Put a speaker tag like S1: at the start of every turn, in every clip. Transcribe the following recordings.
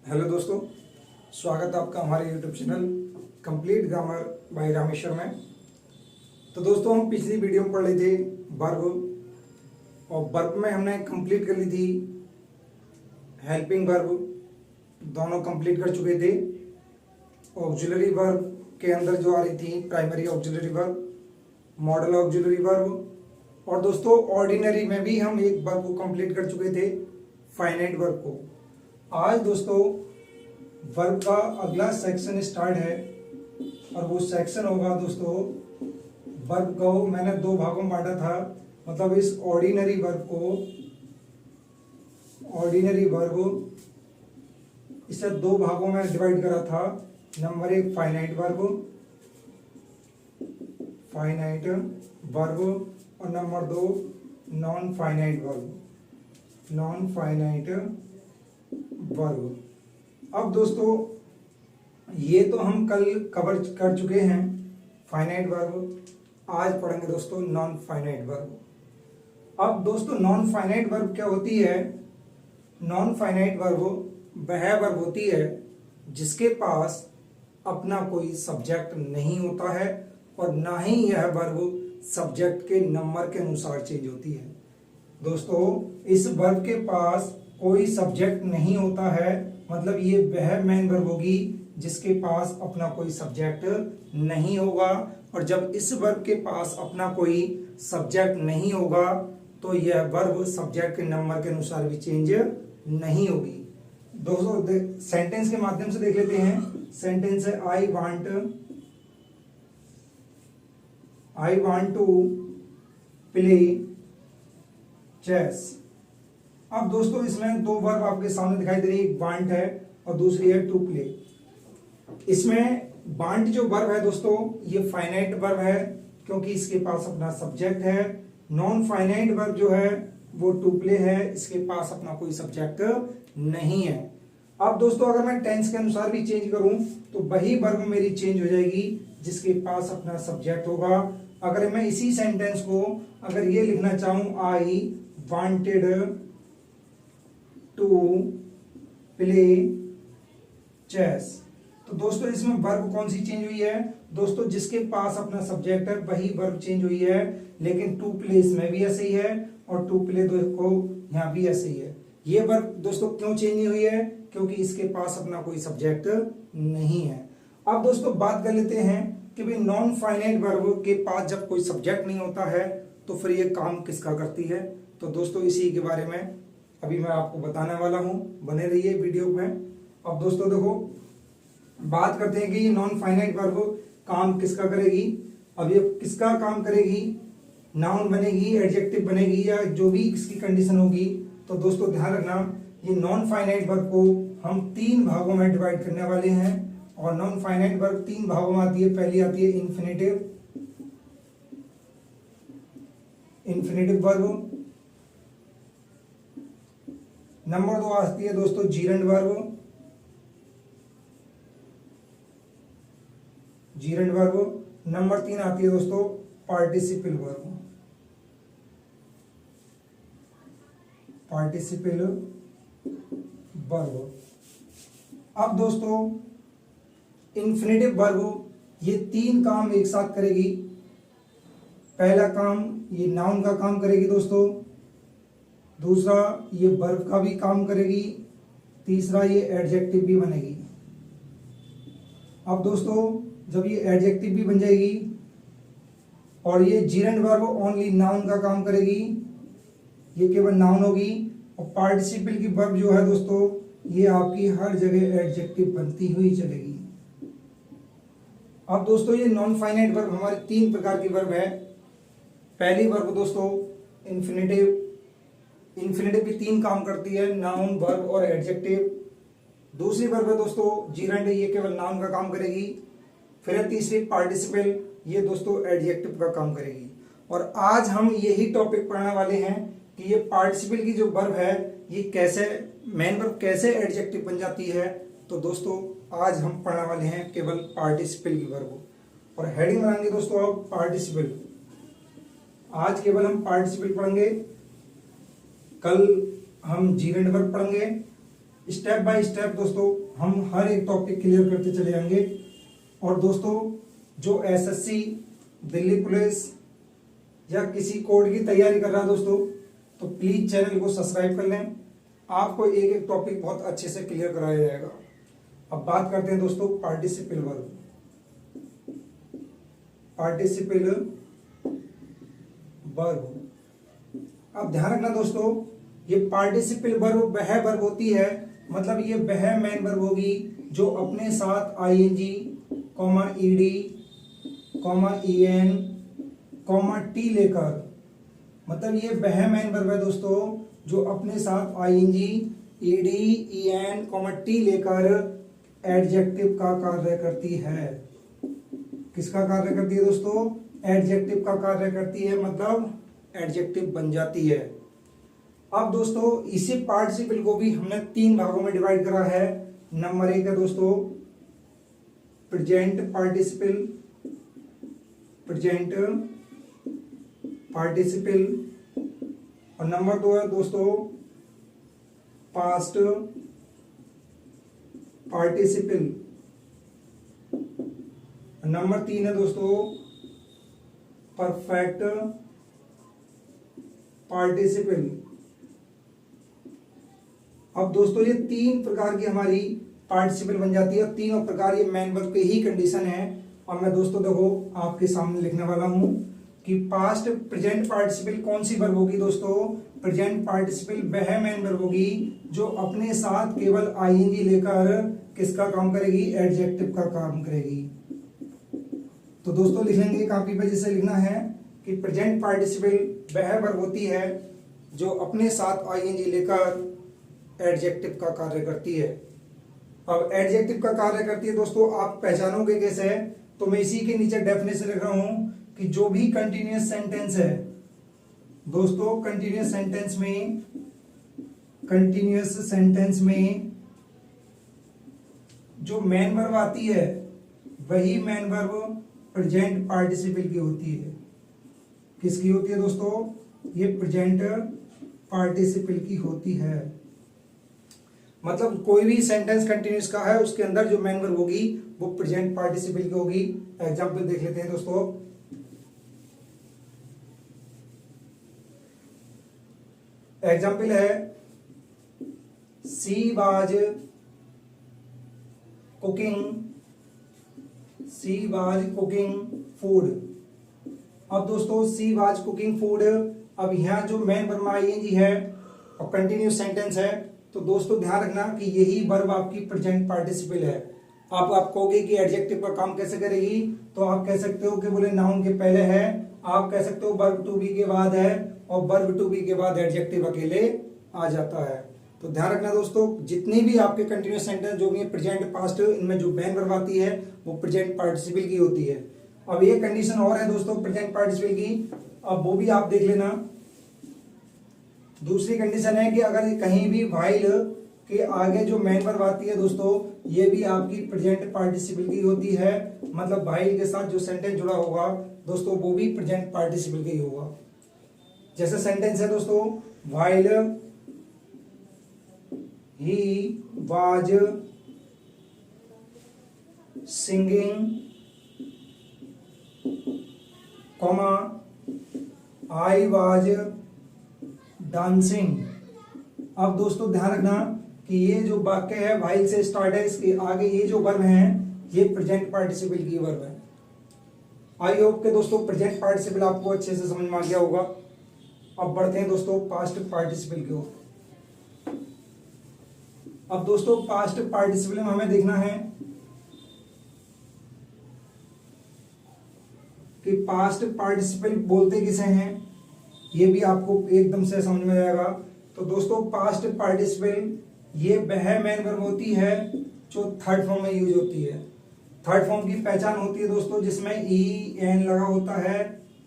S1: Hello दोस्तों, स्वागत है आपका हमारे YouTube channel complete grammar bye Rameshwar में। तो दोस्तों, हम पिछली वीडियो में पढ़ रहे थे वर्ब, और वर्ब में हमने कंप्लीट कर ली थी हेल्पिंग वर्ब, दोनों कंप्लीट कर चुके थे। ऑक्सिलरी वर्ब के अंदर जो आ रही थी primary auxiliary verb, model auxiliary verb, और दोस्तों ऑर्डिनरी में भी हम एक वर्ब को कंप्लीट कर चुके थे, फाइनाइट वर्ब को। आज दोस्तों वर्ब का अगला सेक्शन स्टार्ट है, और वो सेक्शन होगा दोस्तों वर्ब को मैंने दो भागों में बांटा था। मतलब इस ऑर्डिनरी वर्ब इसे दो भागों में डिवाइड करा था। नंबर एक फाइनाइट वर्ब और नंबर दो नॉन फाइनाइट वर्ब। अब दोस्तों ये तो हम कल कवर कर चुके हैं फाइनाइट वर्ब, आज पढ़ेंगे दोस्तों नॉन फाइनाइट वर्ब। अब दोस्तों नॉन फाइनाइट वर्ब क्या होती है? नॉन फाइनाइट वर्ब वह वर्ब होती है जिसके पास अपना कोई सब्जेक्ट नहीं होता है, और ना ही यह वर्ब सब्जेक्ट के नंबर के अनुसार चेंज होती है। दोस्तों इस वर्ब के पास कोई सब्जेक्ट नहीं होता है, मतलब ये वह मेन वर्ब होगी जिसके पास अपना कोई सब्जेक्ट नहीं होगा। और जब इस वर्ब के पास अपना कोई सब्जेक्ट नहीं होगा तो यह वर्ब सब्जेक्ट के नंबर के अनुसार भी चेंज नहीं होगी। दोस्तों सेंटेंस के माध्यम से देख लेते हैं। सेंटेंस है I want to play chess. अब दोस्तों इसमें दो वर्ब आपके सामने दिखाई दे रही है, एक वांट है और दूसरी है टू प्ले। इसमें वांट जो वर्ब है दोस्तों ये फाइनाइट वर्ब है क्योंकि इसके पास अपना सब्जेक्ट है। नॉन फाइनाइट वर्ब जो है वो टू प्ले है, इसके पास अपना कोई सब्जेक्ट नहीं है। अब दोस्तों अगर मैं टेंस के अनुसार भी चेंज करूं तो वही वर्ब मेरी चेंज हो जाएगी जिसके पास अपना सब्जेक्ट होगा। अगर मैं इसी सेंटेंस को अगर ये लिखना चाहूं, I wanted to play chess, तो दोस्तों इसमें वर्ब कौन सी चेंज हुई है? दोस्तों जिसके पास अपना सब्जेक्ट है वही वर्ब चेंज हुई है, लेकिन टू प्ले इसमें भी ऐसे ही है और टू प्ले को यहाँ भी ऐसे ही है। ये वर्ब दोस्तों क्यों चेंज नहीं हुई है? क्योंकि इसके पास अपना कोई सब्जेक्ट नहीं है। अब दोस्तों बात कर लेते हैं कि भाई नॉन फाइनाइट वर्ब के पास जब कोई सब्जेक्ट नहीं होता है तो फिर ये काम किसका करती है। तो दोस्तों इसी के बारे में अभी मैं आपको बताने वाला हूं, बने रहिए वीडियो में। अब दोस्तों देखो बात करते हैं कि ये नॉन फाइनाइट वर्ब काम किसका करेगी। अब ये किसका काम करेगी? नाउन बनेगी, एडजेक्टिव बनेगी, या जो भी इसकी कंडीशन होगी। तो दोस्तों ध्यान रखना, ये नॉन फाइनाइट वर्ब को हम तीन भागों में डिवाइड करने वाले हैं, और नॉन फाइनाइट वर्ब तीन भागों में आती है। पहली आती है इन्फिनेटिव वर्ब, नंबर दो आती है दोस्तों जीरेंड वर्ब, नंबर तीन आती है दोस्तों पार्टिसिपल वर्ब। अब दोस्तों इन्फिनेटिव वर्ब ये तीन काम एक साथ करेगी। पहला काम ये नाउन का काम करेगी दोस्तों, दूसरा ये वर्ब का भी काम करेगी, तीसरा ये एडजेक्टिव भी बनेगी। अब दोस्तों जब ये एडजेक्टिव भी बन जाएगी और ये जीरेंड वर्ब ओनली नाउन का काम करेगी, ये केवल नाउन होगी, और पार्टिसिपल की वर्ब जो है दोस्तों ये आपकी हर जगह एडजेक्टिव बनती हुई चलेगी। अब दोस्तों ये नॉन फाइनाइट वर्ब हमारे तीन प्रकार की वर्ब है। पहली वर्ब दोस्तों इन्फिनेटिव की तीन काम करती है, नाउन, वर्ब और एडजेक्टिव। दूसरी वर्ब है दोस्तों जीरेंड, ये केवल नाउन का काम करेगी। फिर है तीसरी पार्टिसिपल, ये दोस्तों एडजेक्टिव का काम करेगी। और आज हम यही टॉपिक पढ़ने वाले हैं कि ये पार्टिसिपल की जो वर्ब है ये कैसे मेन वर्ब कैसे एडजेक्टिव बन जाती है। तो दोस्तों आज हम पढ़ने वाले हैं केवल पार्टिसिपल की वर्ब, और हेडिंग बनाएंगे दोस्तों अब पार्टिसिपल। आज केवल हम पार्टिसिपल पढ़ेंगे, कल हम जीरेंड वर्ब पढ़ेंगे, स्टेप बाय स्टेप दोस्तों हम हर एक टॉपिक क्लियर करते चले जाएंगे। और दोस्तों जो एसएससी, दिल्ली पुलिस या किसी कोड की तैयारी कर रहा है दोस्तों, तो प्लीज चैनल को सब्सक्राइब कर लें। आपको एक एक टॉपिक बहुत अच्छे से क्लियर कराया जाएगा। अब बात करते हैं दोस्तों पार्टिसिपल वर्ब। पार्टिसिपल वर्ब, अब ध्यान रखना दोस्तों, ये पार्टिसिपल वर्ब वह वर्ब होती है, मतलब ये वह मेन वर्ब होगी जो अपने साथ आईएनजी, ईडी, ईएन, टी लेकर, मतलब ये वह मेन वर्ब है दोस्तों जो अपने साथ आईएनजी, ईडी, ईएन, टी लेकर एडजेक्टिव का कार्य करती है। किसका कार्य करती है दोस्तों? एडजेक्टिव का कार्य करती है, मतलब एडजेक्टिव बन जाती है। अब दोस्तों इसी पार्टिसिपल को भी हमने 3 भागों में डिवाइड करा है। नंबर 1 है दोस्तों प्रेजेंट पार्टिसिपल, प्रेजेंट पार्टिसिपल, और नंबर 2 है दोस्तों पास्ट पार्टिसिपल, नंबर 3 है दोस्तों परफेक्ट पार्टिसिपल। अब दोस्तों ये 3 प्रकार की हमारी पार्टिसिपल बन जाती है, और तीनों प्रकार ये मेन वर्ब के ही कंडीशन है। और मैं दोस्तों देखो आपके सामने लिखने वाला हूं कि पास्ट प्रेजेंट पार्टिसिपल कौन सी वर्ब होगी दोस्तों? प्रेजेंट पार्टिसिपल वह मेन वर्ब होगी जो अपने साथ केवल आईएनजी लेकर किसका काम करेगी? एडजेक्टिव का काम करेगी। तो दोस्तों लिख लेंगे कॉपी पे, जैसे लिखना है कि प्रेजेंट पार्टिसिपल वह वर्ब होती है जो अपने साथ आईएनजी लेकर एडजेक्टिव का कार्य करती है। अब एडजेक्टिव का कार्य करती है दोस्तों, आप पहचानोगे कैसे? तो मैं इसी के नीचे डेफिनेशन लिख रहा हूं कि जो भी कंटिन्यूअस सेंटेंस है दोस्तों, कंटिन्यूअस सेंटेंस में जो मेन वर्ब आती है वही मेन वर्ब प्रेजेंट पार्टिसिपल की होती है। किसकी होती है दोस्तों? ये प्रेजेंट पार्टिसिपल की होती है। मतलब कोई भी सेंटेंस कंटिन्यूअस का है, उसके अंदर जो मेन वर्ब होगी वो प्रेजेंट पार्टिसिपल की होगी। एग्जांपल देख लेते हैं दोस्तों। एग्जांपल है सी वाज कुकिंग फूड। अब दोस्तों सी वाज कुकिंग फूड, अब यहां जो मेन वर्ब आईएनजी है और कंटिन्यूअस सेंटेंस है, तो दोस्तों ध्यान रखना कि यही वर्ब आपकी प्रेजेंट पार्टिसिपल है। आप कहोगे कि एडजेक्टिव का काम कैसे करेगी, तो आप कह सकते हो कि बोले नाउन के पहले है, आप कह सकते हो वर्ब टू बी के बाद है, और वर्ब टू बी के बाद एडजेक्टिव अकेले आ जाता है। तो ध्यान रखना दोस्तों, जितनी भी आपके कंटिन्यूअस सेंटेंस जो भी है प्रेजेंट पास्ट, इनमें जो मेन वर्ब आती है वो प्रेजेंट पार्टिसिपल की होती है। अब ये कंडीशन और है दोस्तों प्रेजेंट पार्टिसिपल की, अब वो भी आप देख लेना। दूसरी कंडीशन है कि अगर कहीं भी व्हाइल के आगे जो मेन वर्ब आती है दोस्तों, ये भी आपकी प्रेजेंट पार्टिसिपल की होती है। मतलब व्हाइल के साथ जो सेंटेंस जुड़ा होगा दोस्तों वो भी प्रेजेंट पार्टिसिपल का ही होगा। जैसे सेंटेंस है दोस्तों, while he was singing, I was dancing. अब दोस्तों ध्यान रखना कि ये जो वाक्य है व्हाइल से स्टार्ट है, इसके आगे ये जो वर्ब है ये प्रेजेंट पार्टिसिपल की वर्ब है। आई होप के दोस्तों प्रेजेंट पार्टिसिपल आपको अच्छे से समझ में आ गया होगा। अब बढ़ते हैं दोस्तों पास्ट पार्टिसिपल की ओर। अब दोस्तों पास्ट पार्टिसिपल में हमें देखना है कि पास्ट पार्टिसिपल बोलते किसे हैं, ये भी आपको एकदम से समझ में आएगा। तो दोस्तों पास्ट पार्टिसिपल ये वह मेन वर्ब होती है जो थर्ड फॉर्म में यूज होती है। थर्ड फॉर्म की पहचान होती है दोस्तों जिसमें ई एन लगा होता है,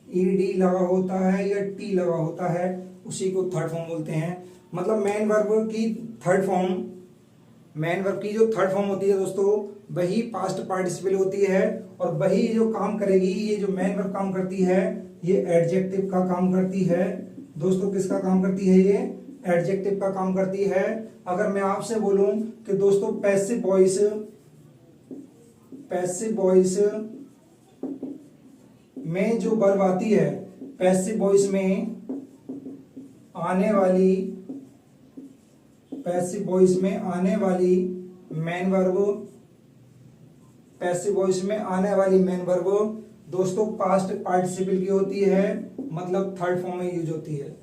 S1: ई डी लगा होता है या टी लगा होता है, उसी को थर्ड फॉर्म बोलते हैं। मतलब मेन वर्ब की थर्ड फॉर्म, मेन वर्ब की जो थर्ड फॉर्म होती है दोस्तों वही पास्ट पार्टिसिपल होती है, और वही जो काम करेगी, ये जो मेन वर्ब काम करती है ये एडजेक्टिव का काम करती है। दोस्तों किसका काम करती है? ये एडजेक्टिव का काम करती है। अगर मैं आपसे बोलूं कि दोस्तों पैसिव वॉइस में जो वर्ब आती है, पैसिव वॉइस में आने वाली मेन वर्ब दोस्तों पास्ट पार्टिसिपल की होती है, मतलब थर्ड फॉर्म में यूज होती है।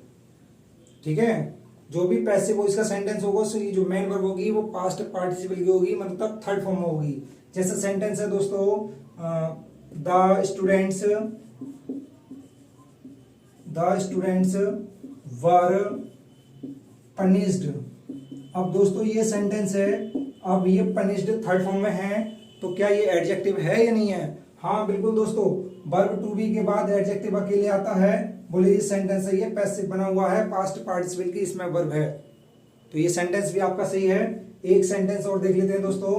S1: ठीक है, जो भी पैसिव वॉइस का सेंटेंस होगा उसकी जो मेन वर्ब होगी वो पास्ट पार्टिसिपल की होगी, मतलब थर्ड फॉर्म में होगी। जैसे सेंटेंस है दोस्तों, द स्टूडेंट्स वर पनिश्ड। अब दोस्तों ये सेंटेंस है, अब ये पनिश्ड थर्ड फॉर्म में है, तो क्या ये एडजेक्टिव है या नहीं है? हाँ बिल्कुल दोस्तों, वर्ब टू बी के बाद एडजेक्टिव अकेले आता है। बोले ये सेंटेंस है, ये पैसिव बना हुआ है, पास्ट पार्टिसिपल की इसमें वर्ब है, तो ये सेंटेंस भी आपका सही है। एक सेंटेंस और देख लेते हैं दोस्तों।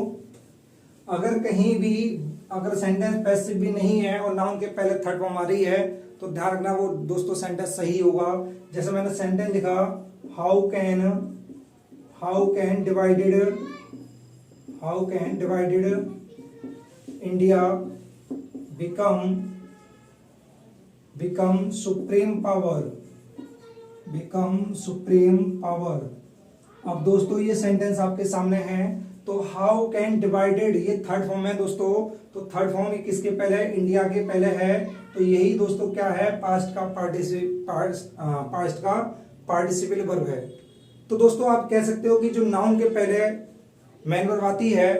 S1: अगर कहीं भी अगर सेंटेंस पैसिव भी नहीं है और नाउन के पहले थर्ड फॉर्म आ रही है, तो ध्यान रखना वो दोस्तों सेंटेंस सही होगा। जैसे मैंने सेंटेंस लिखा, how can divided India become supreme power। अब दोस्तों ये सेंटेंस आपके सामने है, तो हाउ कैन डिवाइडेड ये थर्ड फॉर्म है दोस्तों, तो थर्ड फॉर्म किसके पहले है? इंडिया के पहले है, तो यही दोस्तों क्या है? पास्ट का पार्टिसिपल वर्ब है। तो दोस्तों आप कह सकते हो कि जो नाउन के पहले मेन वर्ब आती है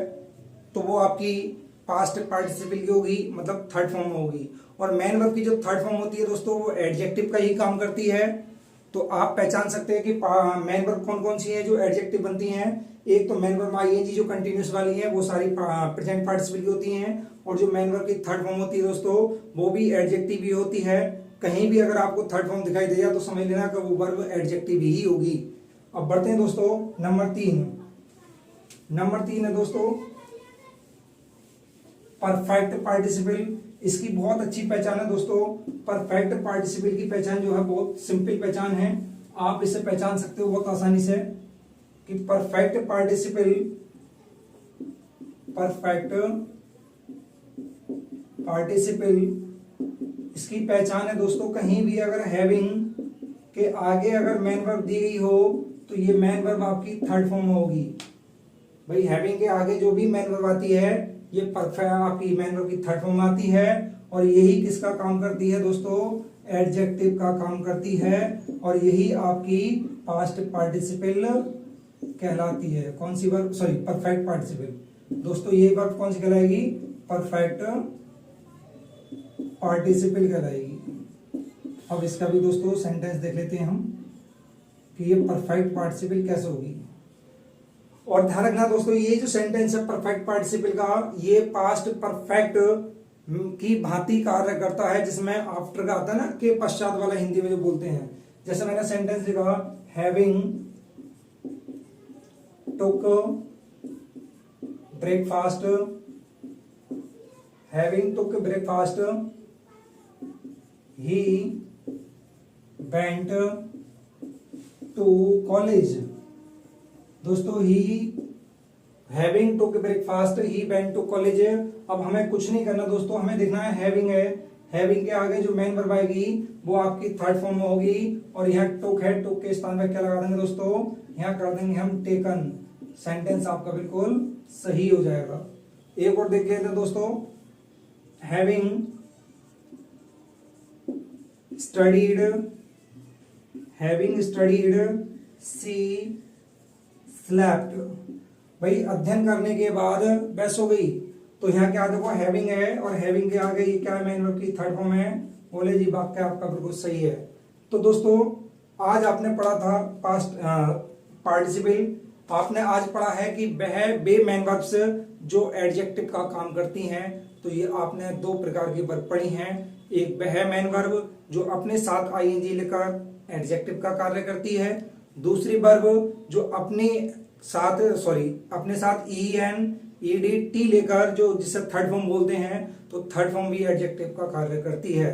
S1: तो वो आपकी पास्ट पार्टिसिपल की होगी, मतलब थर्ड फॉर्म में होगी। और मेन वर्ब की जो थर्ड फॉर्म होती है दोस्तों वो एडजेक्टिव का ही काम करती है। तो आप पहचान सकते हैं कि मेन वर्ब कौन कौन सी है जो एडजेक्टिव बनती हैं। एक तो मेन वर्ब आईएनजी जो कंटिन्यूस वाली है वो सारी प्रेजेंट पार्टिसिपल की होती हैं, और जो मेन वर्ब की थर्ड फॉर्म होती है दोस्तों वो भी एडजेक्टिव ही होती है। कहीं भी अगर आपको थर्ड फॉर्म दिखाई देगा तो समझ लेना कि वो वर्ब एडजेक्टिव ही होगी। अब बढ़ते हैं दोस्तों नंबर 3 है दोस्तों परफेक्ट पार्टिसिपल। इसकी बहुत अच्छी पहचान है दोस्तों। परफेक्ट पार्टिसिपल की पहचान जो है बहुत सिंपल पहचान है, आप इसे पहचान सकते हो बहुत आसानी से कि परफेक्ट पार्टिसिपल इसकी पहचान है दोस्तों, कहीं भी अगर हैविंग के आगे अगर मेन वर्ब दी गई हो तो ये मेन वर्ब आपकी थर्ड फॉर्म में होगी। भाई हैविंग के आगे जो भी मेन वर्ब आती है ये परफेक्ट आपकी मेन वर्ब की थर्ड फॉर्म में आती है, और यही किसका काम करती है दोस्तों? एडजेक्टिव का काम करती है, और यही आपकी पास्ट पार्टिसिपल कहलाती है। कौन सी वर्ब? Sorry, perfect participle. दोस्तों ये वर्ब कौन सी कहलाएगी? परफेक्ट पार्टिसिपल कहलाएगी। अब इसका भी दोस्तों सेंटेंस देख लेते हैं हम कि ये परफेक्ट पार्टिसिपल कैसे होगी। और ध्यान रखना दोस्तों, ये जो सेंटेंस है परफेक्ट पार्टिसिपल का, ये पास्ट परफेक्ट की भांति कार्य करता है, जिसमें आफ्टर का आता है ना, के पश्चात वाला हिंदी में जो बोलते हैं। जैसे मैंने सेंटेंस लिखा, having took breakfast he went to college. दोस्तों he having took breakfast he went to college. अब हमें कुछ नहीं करना दोस्तों, हमें देखना है हैविंग है, हैविंग के आगे जो मेन वर्ब आएगी वो आपकी थर्ड फॉर्म में होगी, और यहाँ टुक है, टुक के स्थान पर क्या लगा देंगे दोस्तों? यहाँ कर देंगे हम टेकन। सेंटेंस आपका बिल्कुल सही हो जाएगा। एक और देख लेते हैं दोस्तों, हैविंग स्टडीड सी स्लेप्ट। भाई अध्ययन करने के बाद वह सो गई, तो यहाँ क्या देखो हैविंग है, और हैविंग के आगे ये क्या है? मेन वर्ब की थर्ड फॉर्म है। बोले जी वाक्य आपका बिल्कुल सही है। तो दोस्तों आज आपने पढ़ा था पास्ट पार्टिसिपल। आपने आज पढ़ा है कि वह बे मेन वर्ब्स जो एडजेक्टिव का काम करती हैं। तो ये आपने दो प्रकार की वर्ब पढ़ी हैं, एक वह मेन वर्ब जो अपने साथ आईएनजी लेकर एडजेक्टिव का कार्य करती है, दूसरी वर्ब जो अपने साथ ईएन ईडी टी लेकर जो जिसे थर्ड फॉर्म बोलते हैं, तो थर्ड फॉर्म भी एडजेक्टिव का कार्य करती है।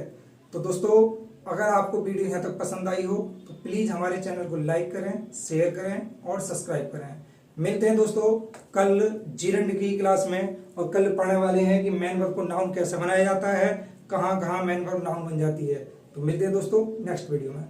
S1: तो दोस्तों अगर आपको वीडियो यहाँ तक पसंद आई हो तो प्लीज हमारे चैनल को लाइक करें, शेयर करें और सब्सक्राइब करें। मिलते हैं दोस्तों कल जीरंड की क्लास में, और कल पढ़ने वाले हैं कि मैन वर्ब को नाउन कैसे बनाया जाता है, कहाँ कहाँ मैन वर्ब नाउन बन जाती है। तो मिलते हैं दोस्तों नेक्स्ट वीडियो में।